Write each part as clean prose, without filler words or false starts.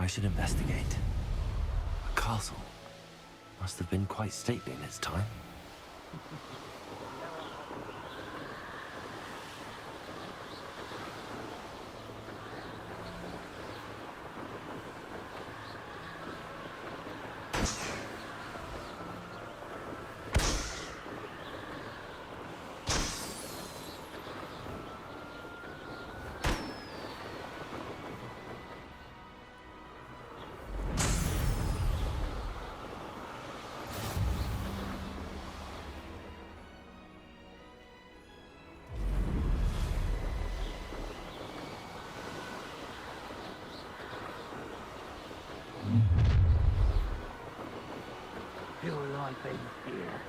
I should investigate. A castle. Must have been quite stately in its time. Your life ends here.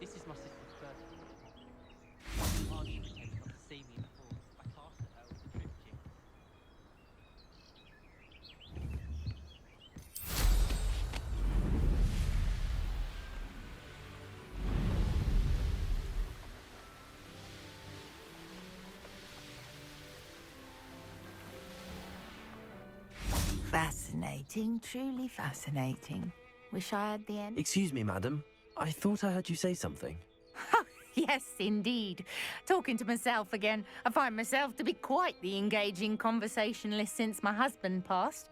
This is my sister's birthday. Hardly pretend not to see me before. I cast at her with a triptych. Fascinating, truly fascinating. Wish I had the end. Excuse me, madam. I thought I heard you say something. Yes, indeed. Talking to myself again. I find myself to be quite the engaging conversationalist since my husband passed.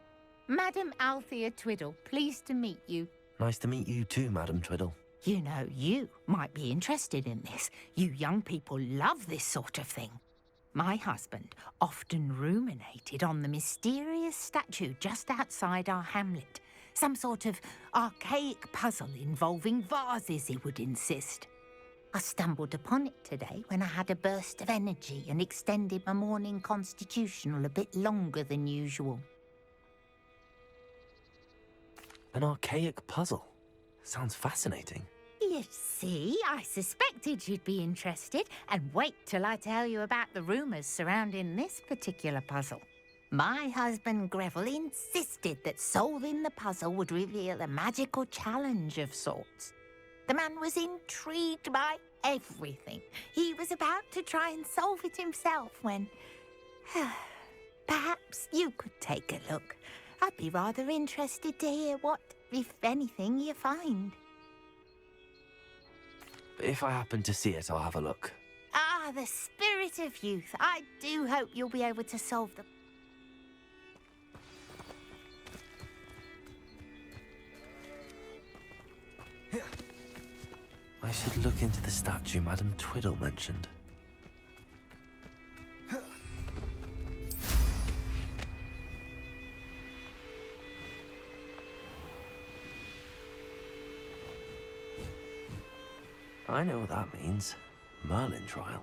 Madam Althea Twiddle, pleased to meet you. Nice to meet you too, Madam Twiddle. You know, you might be interested in this. You young people love this sort of thing. My husband often ruminated on the mysterious statue just outside our hamlet. Some sort of archaic puzzle involving vases, he would insist. I stumbled upon it today when I had a burst of energy and extended my morning constitutional a bit longer than usual. An archaic puzzle. Sounds fascinating. You see, I suspected you'd be interested, and wait till I tell you about the rumours surrounding this particular puzzle. My husband Greville insisted that solving the puzzle would reveal a magical challenge of sorts. The man was intrigued by everything. He was about to try and solve it himself when... Perhaps you could take a look. I'd be rather interested to hear what, if anything, you find. If I happen to see it, I'll have a look. Ah, the spirit of youth. I do hope you'll be able to solve the... I should look into the statue Madam Twiddle mentioned. I know what that means. Merlin trial.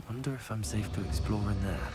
Wonder if I'm safe to explore in there.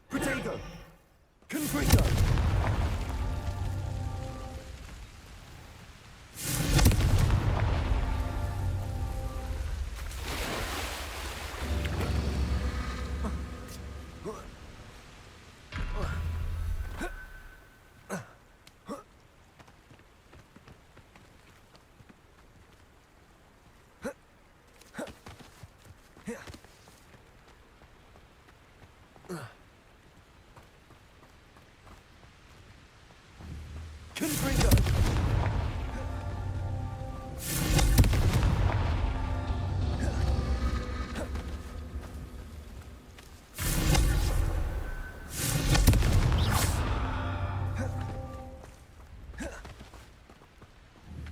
Potato! Confringo! Confringo!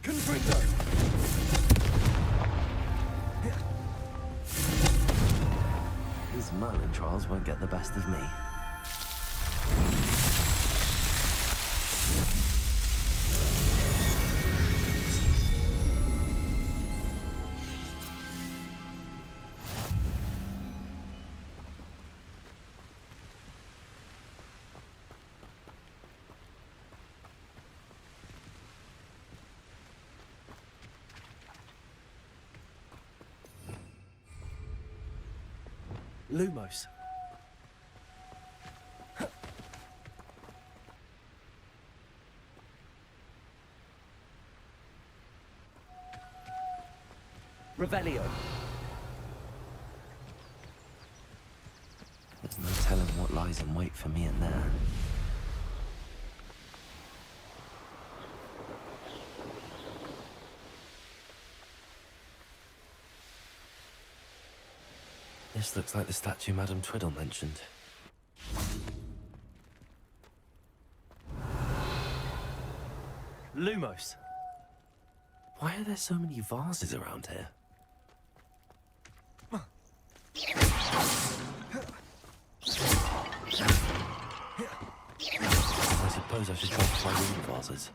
Confringo! These Merlin trials won't get the best of me. Lumos. Revelio. There's no telling what lies in wait for me in there. This looks like the statue Madame Twiddle mentioned. Lumos. Why are there so many vases around here? I suppose I should try to find all the vases.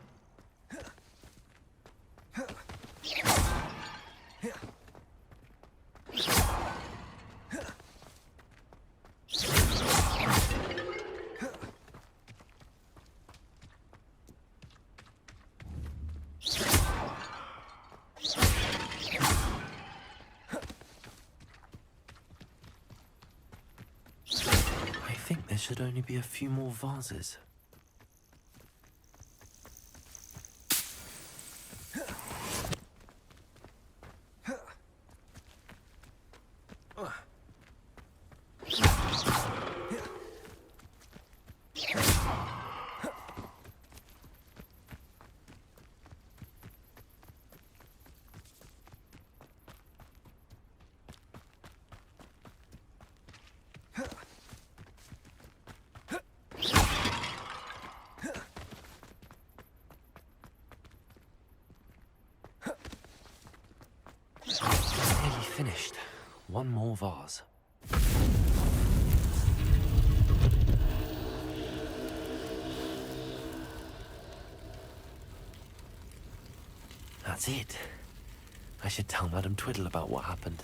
I think there should only be a few more vases. Nearly finished. One more vase. That's it. I should tell Madame Twiddle about what happened.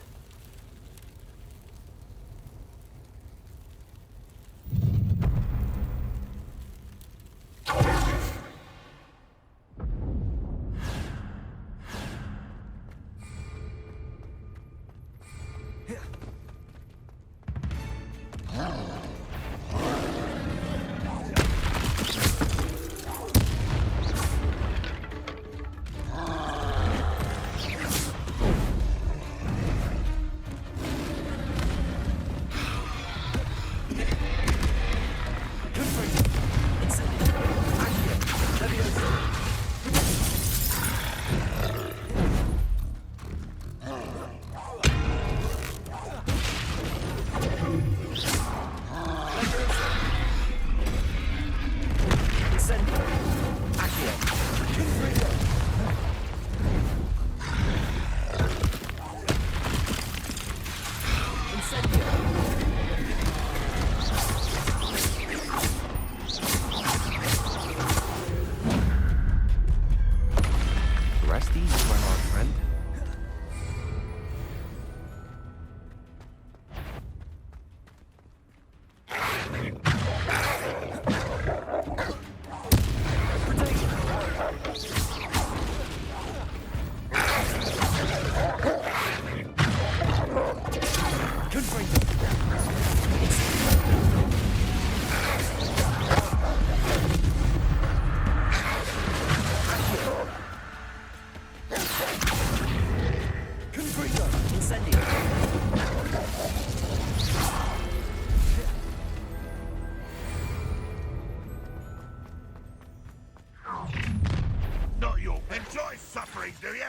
afraid, do you?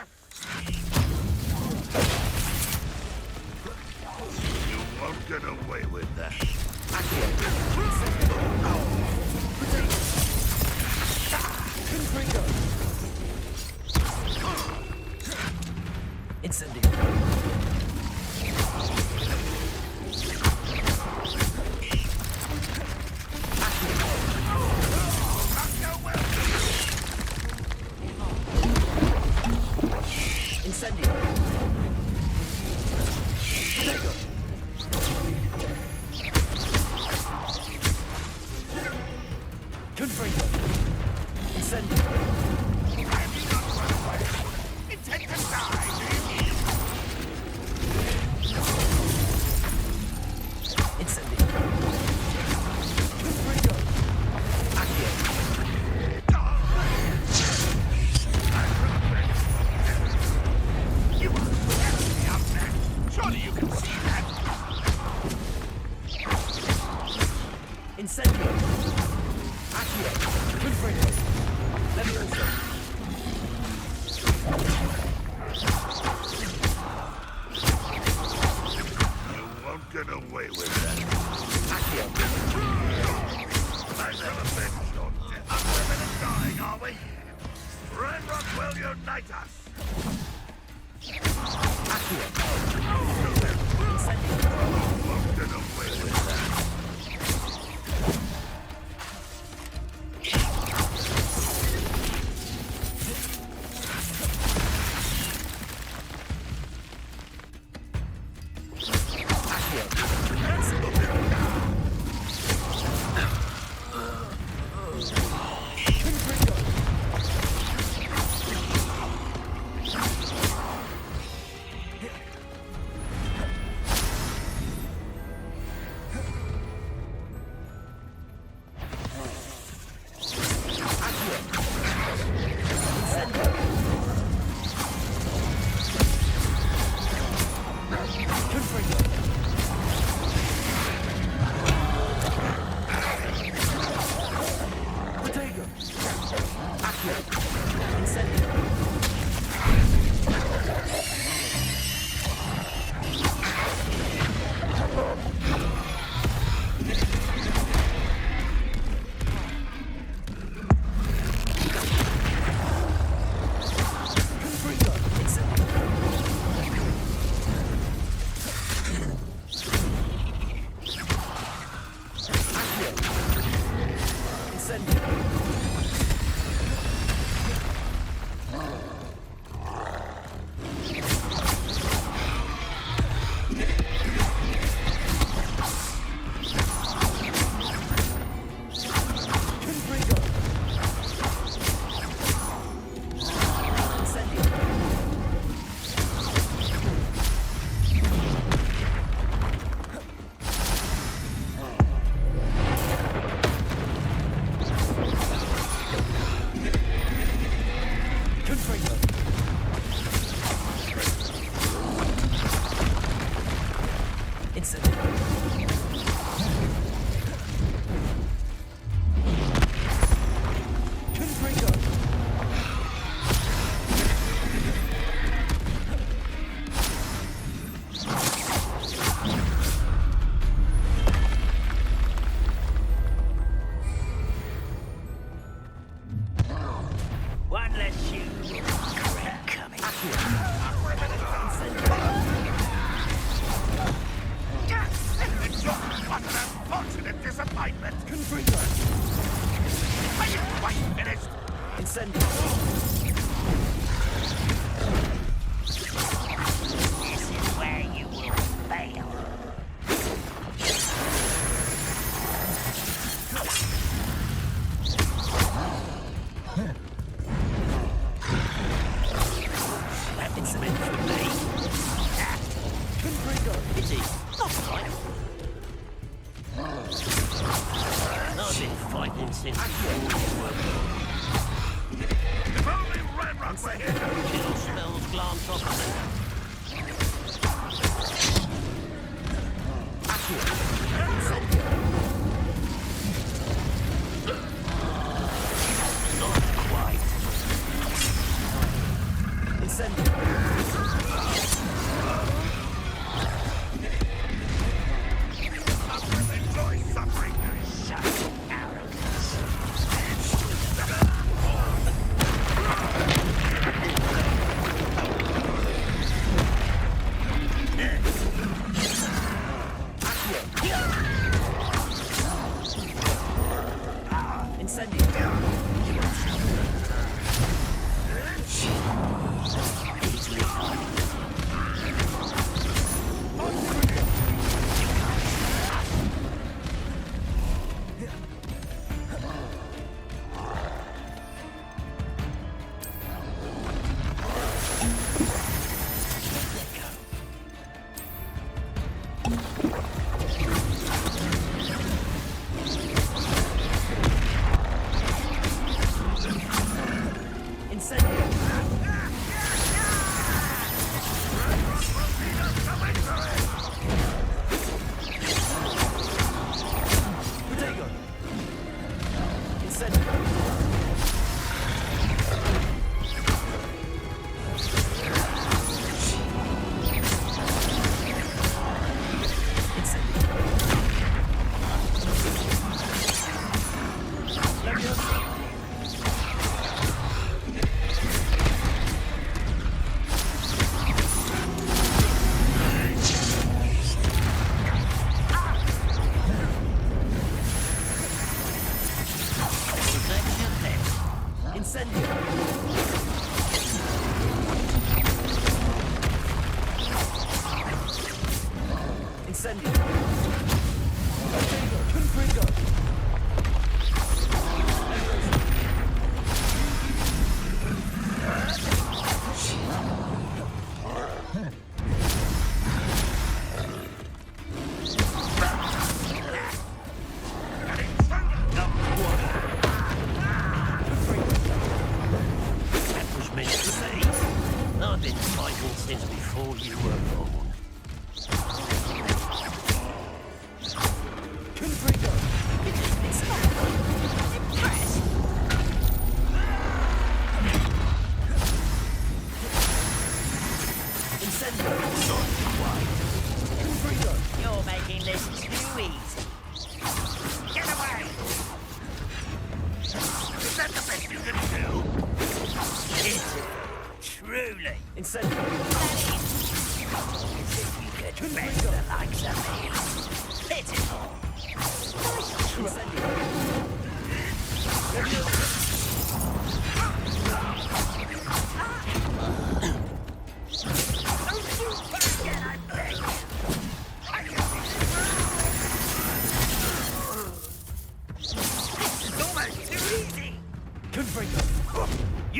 You won't get away with that. Confringo. Incendio. Incendio. Protego. Confringo. Incendio. Intend to die, do you? Incendio. Confringo. Accio. You are me up there. Surely you can see that. Incendio. Accio. Confringo. Levioso. You won't get away with that. Accio. I'm gonna avenge your death. Women are dying, are we? Ranrock will unite us. Accio. You won't get away with that.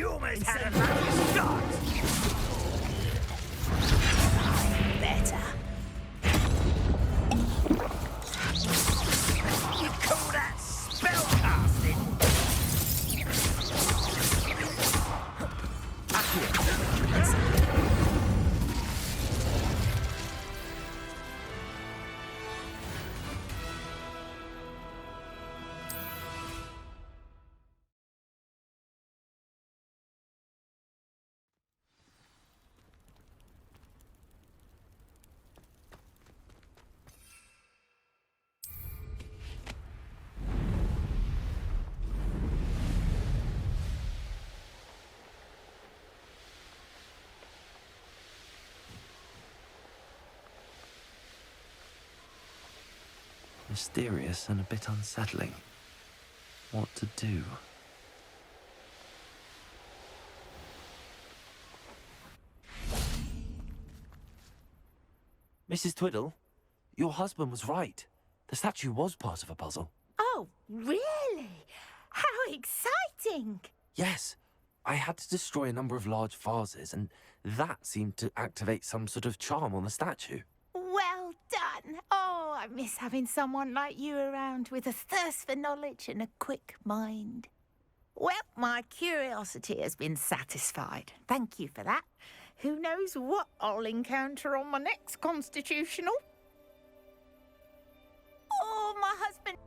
You almost had a lucky start! Better. You call that spellcasting? Mysterious and a bit unsettling. What to do? Mrs. Twiddle, your husband was right. The statue was part of a puzzle. Oh, really? How exciting! Yes, I had to destroy a number of large vases, and that seemed to activate some sort of charm on the statue. Well done. Oh, I miss having someone like you around with a thirst for knowledge and a quick mind. Well, my curiosity has been satisfied. Thank you for that. Who knows what I'll encounter on my next constitutional? Oh, my husband.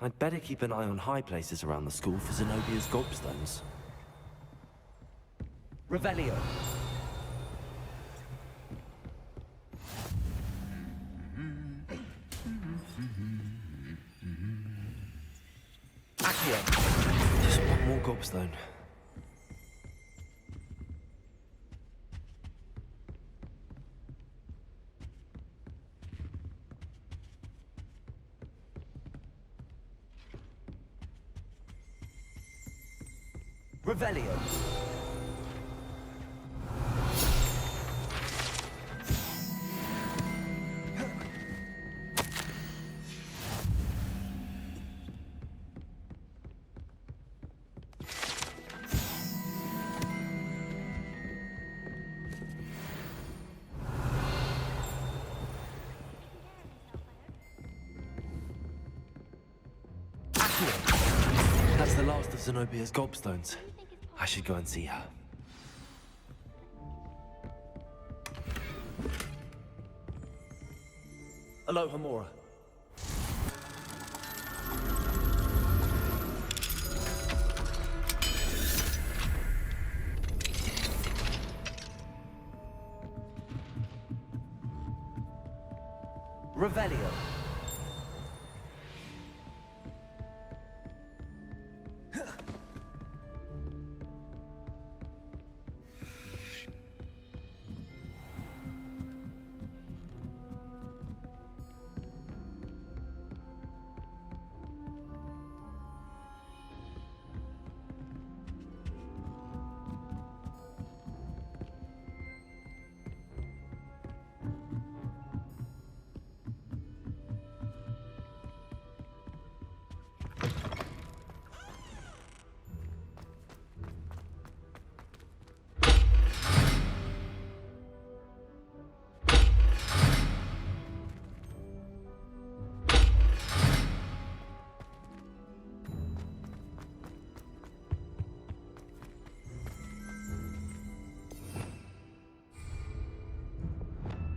I'd better keep an eye on high places around the school for Zenobia's gobstones. Revelio. Accio. Just one more gobstone. Revelio. That's the last of Zenobia's gobstones. I should go and see her. Aloha Mora. Revelio.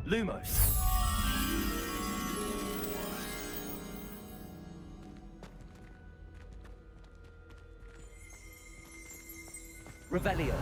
Lumos. Revelio.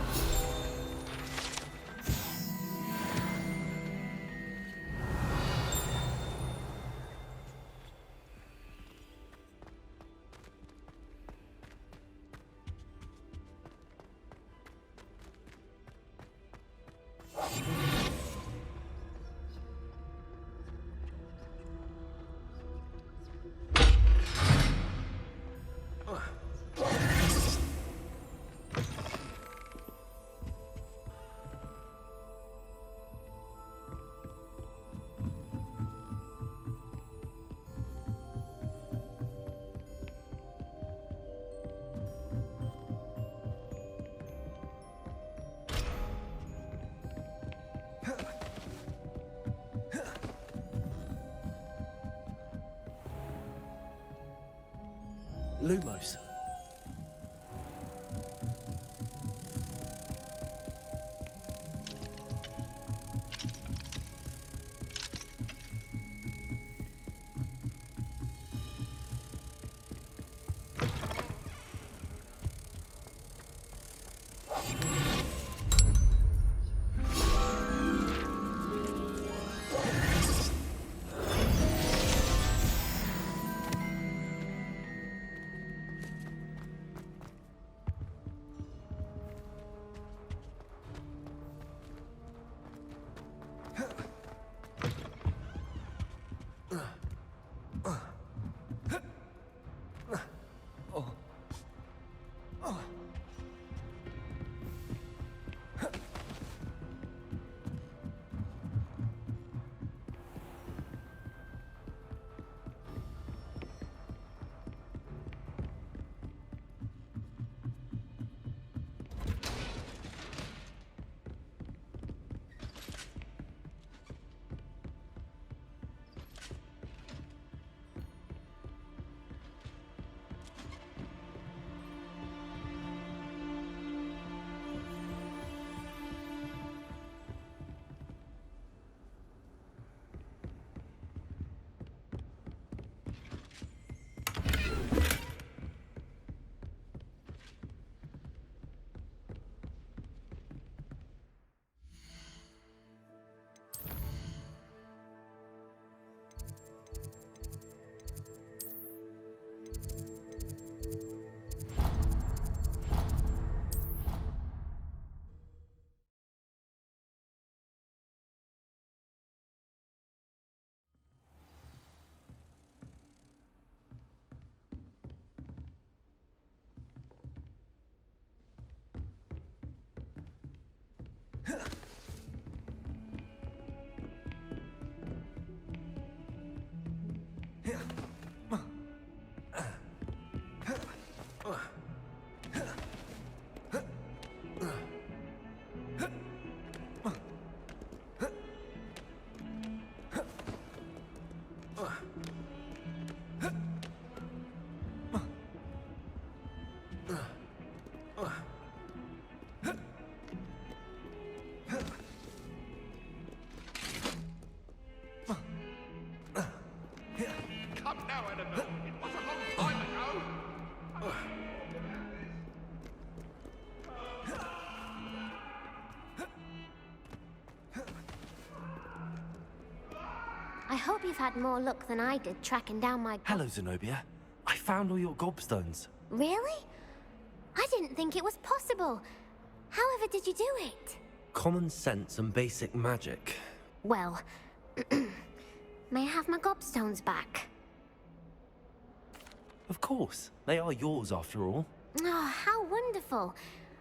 Lumos. Come now, Annabelle. It was a long time ago. I hope you've had more luck than I did tracking down my... Hello, Zenobia. I found all your gobstones. Really? I didn't think it was possible. However did you do it? Common sense and basic magic. Well, may I have my gobstones back? Of course. They are yours, after all. Oh, how wonderful.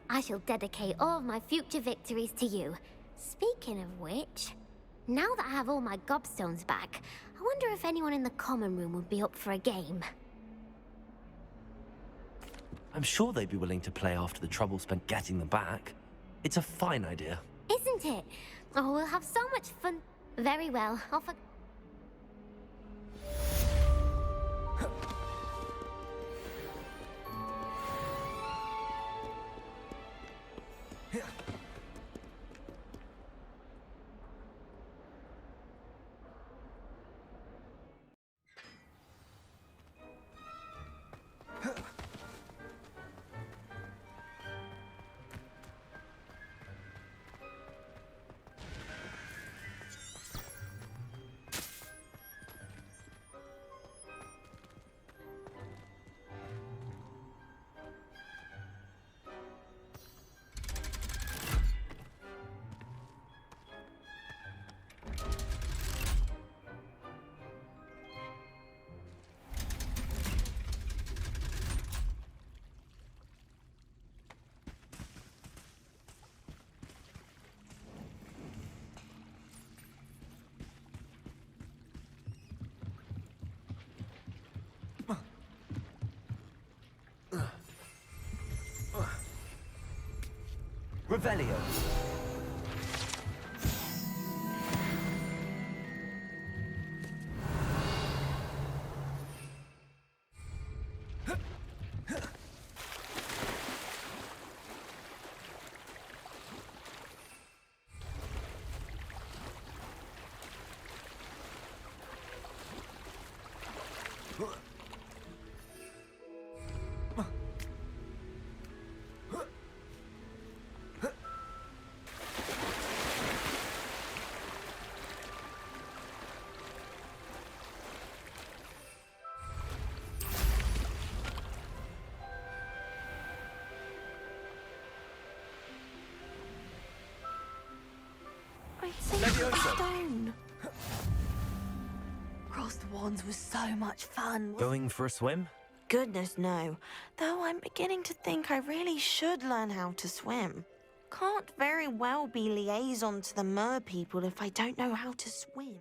I shall dedicate all of my future victories to you. Speaking of which, now that I have all my gobstones back, I wonder if anyone in the common room would be up for a game. I'm sure they'd be willing to play after the trouble spent getting them back. It's a fine idea. Isn't it? Oh, we'll have so much fun. Very well. I'll for... Revelio. I'd say Leviosa. stone. Cross the Wands was so much fun. Going for a swim? Goodness, no. Though I'm beginning to think I really should learn how to swim. Can't very well be liaison to the mer people if I don't know how to swim.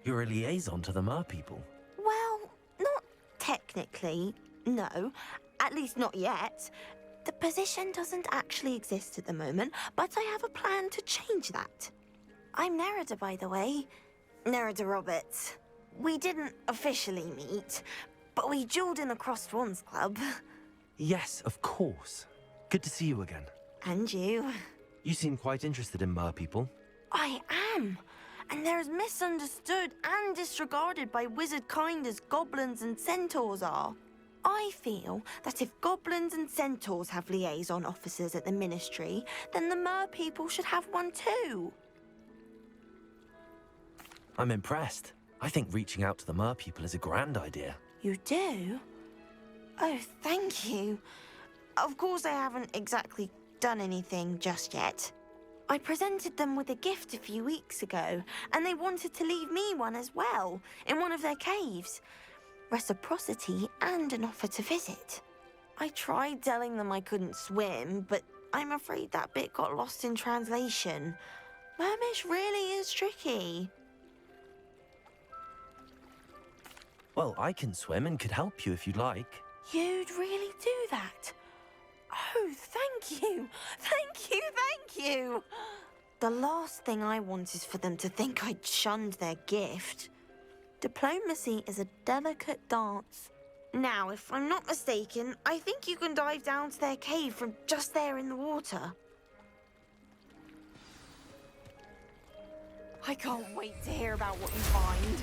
You're a liaison to the mer people. Well, not technically, no. At least not yet. The position doesn't actually exist at the moment, but I have a plan to change that. I'm Nerida, by the way. Nerida Roberts. We didn't officially meet, but we duelled in the Crossed Wands Club. Yes, of course. Good to see you again. And you. You seem quite interested in mer people. I am. And they're as misunderstood and disregarded by wizard kind as goblins and centaurs are. I feel that if goblins and centaurs have liaison officers at the ministry, then the mer people should have one too. I'm impressed. I think reaching out to the mer people is a grand idea. You do? Oh, thank you. Of course I haven't exactly done anything just yet. I presented them with a gift a few weeks ago, and they wanted to leave me one as well, in one of their caves. Reciprocity and an offer to visit. I tried telling them I couldn't swim, but I'm afraid that bit got lost in translation. Mermish really is tricky. Well, I can swim and could help you if you'd like. You'd really do that? Oh, thank you! Thank you, thank you! The last thing I want is for them to think I'd shunned their gift. Diplomacy is a delicate dance. Now, if I'm not mistaken, I think you can dive down to their cave from just there in the water. I can't wait to hear about what you find.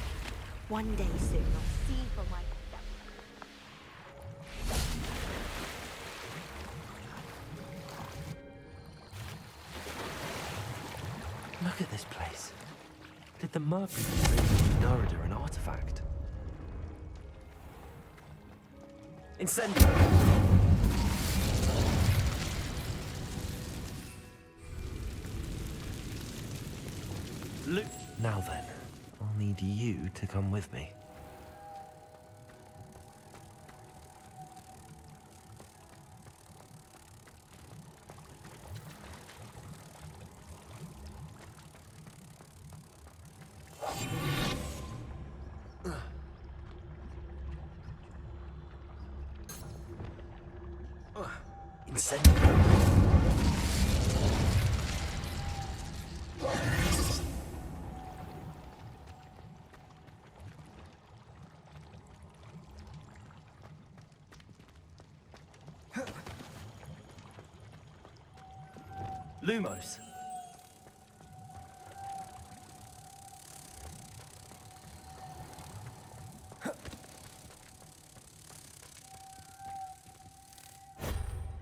One day soon, I'll see for myself. Look at this place. Did the mer people really give Nerida an artifact? Incendio! Now then, I'll need you to come with me. Incendio! Lumos.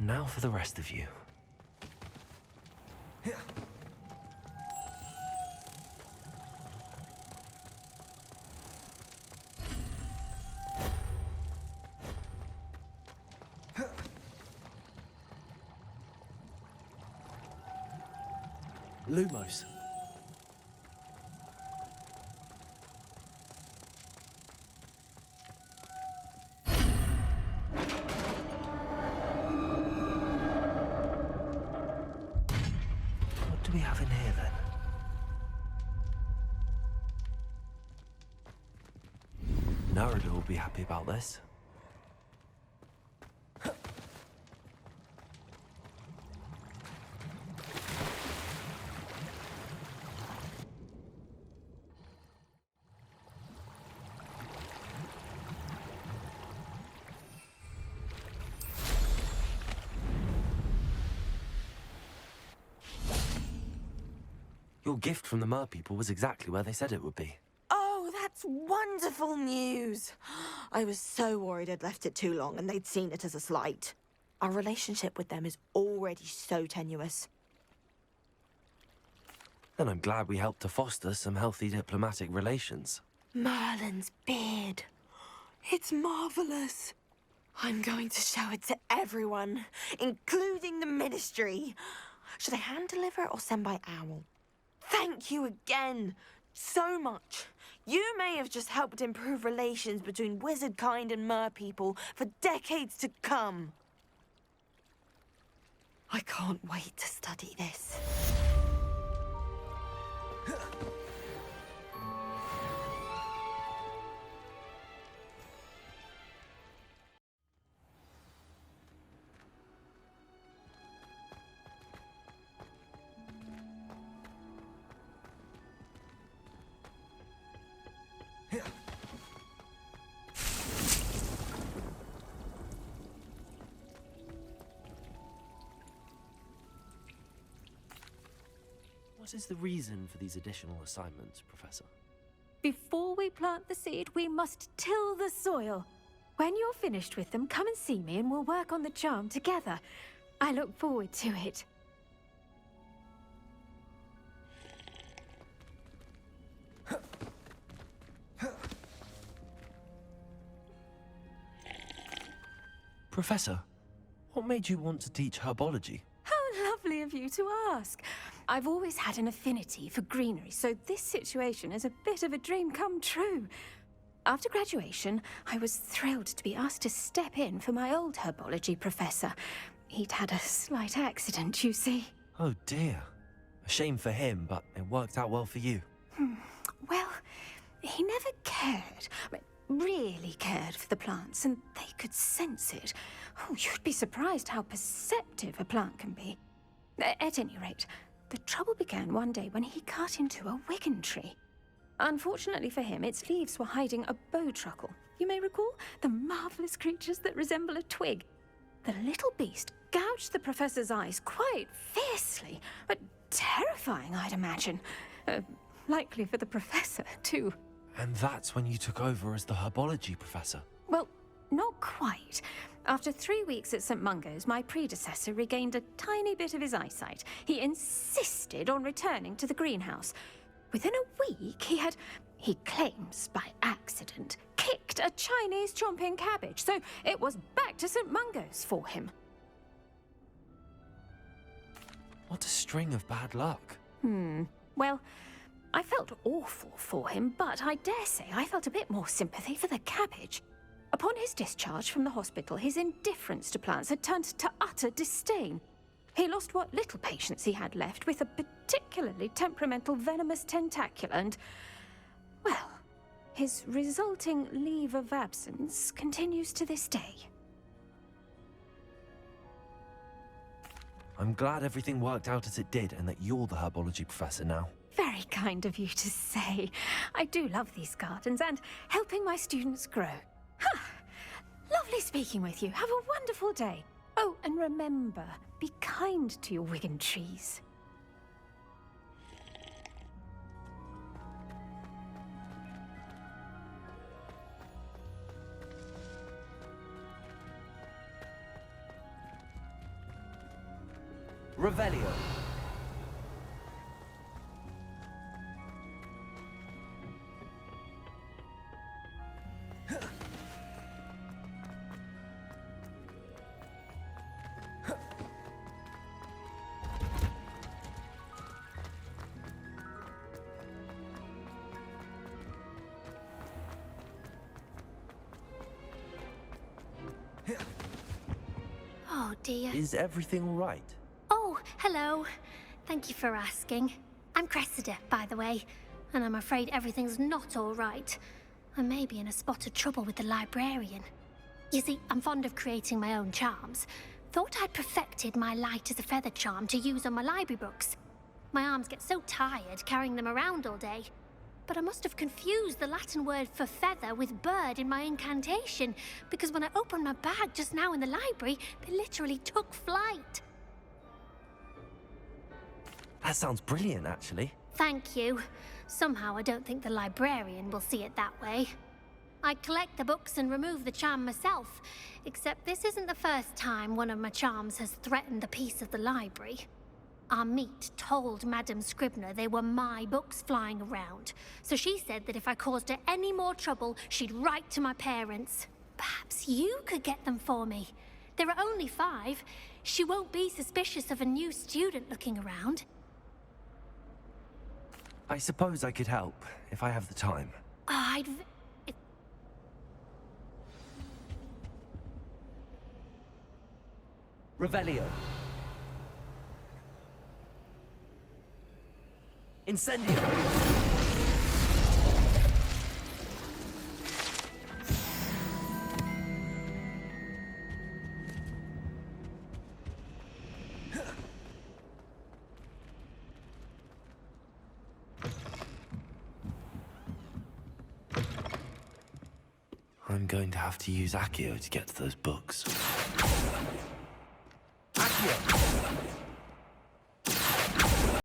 Now for the rest of you. Lumos. What do we have in here then? Nerida will be happy about this. Your gift from the Mer people was exactly where they said it would be. Oh, that's wonderful news. I was so worried I'd left it too long and they'd seen it as a slight. Our relationship with them is already so tenuous. And I'm glad we helped to foster some healthy diplomatic relations. Merlin's beard. It's marvelous. I'm going to show it to everyone, including the Ministry. Should I hand deliver it or send by owl? Thank you again so much. You may have just helped improve relations between wizard kind and mer people for decades to come. I can't wait to study this. What is the reason for these additional assignments, Professor? Before we plant the seed, we must till the soil. When you're finished with them, come and see me and we'll work on the charm together. I look forward to it. Professor, what made you want to teach herbology? How lovely of you to ask. I've always had an affinity for greenery, so this situation is a bit of a dream come true. After graduation, I was thrilled to be asked to step in for my old herbology professor. He'd had a slight accident, you see. Oh dear. A shame for him, but it worked out well for you. Well, he never cared, really cared for the plants, and they could sense it. Oh, you'd be surprised how perceptive a plant can be. At any rate, the trouble began one day when he cut into a wigan tree. Unfortunately for him, its leaves were hiding a bowtruckle. You may recall the marvelous creatures that resemble a twig. The little beast gouged the professor's eyes quite fiercely, but terrifying, I'd imagine. Likely for the professor, too. And that's when you took over as the herbology professor? Well, not quite. After 3 weeks at St. Mungo's, my predecessor regained a tiny bit of his eyesight. He insisted on returning to the greenhouse. Within a week, he claims by accident, kicked a Chinese chomping cabbage, so it was back to St. Mungo's for him. What a string of bad luck. Well, I felt awful for him, but I dare say I felt a bit more sympathy for the cabbage. Upon his discharge from the hospital, his indifference to plants had turned to utter disdain. He lost what little patience he had left with a particularly temperamental venomous tentacula and, well, his resulting leave of absence continues to this day. I'm glad everything worked out as it did and that you're the herbology professor now. Very kind of you to say. I do love these gardens and helping my students grow. Lovely speaking with you. Have a wonderful day. Oh, and remember, be kind to your wigan trees. Revelio. Oh dear. Is everything all right? Oh, hello. Thank you for asking. I'm Cressida, by the way, and I'm afraid everything's not all right. I may be in a spot of trouble with the librarian. You see, I'm fond of creating my own charms. Thought I'd perfected my light as a feather charm to use on my library books. My arms get so tired carrying them around all day. But I must have confused the Latin word for feather with bird in my incantation, because when I opened my bag just now in the library, they literally took flight. That sounds brilliant, actually. Thank you. Somehow I don't think the librarian will see it that way. I collect the books and remove the charm myself, except this isn't the first time one of my charms has threatened the peace of the library. Our meet told Madame Scribner they were my books flying around, so she said that if I caused her any more trouble, she'd write to my parents. Perhaps you could get them for me. There are only 5. She won't be suspicious of a new student looking around. I suppose I could help, if I have the time. Revelio. Incendio. I'm going to have to use Accio to get to those books. Accio.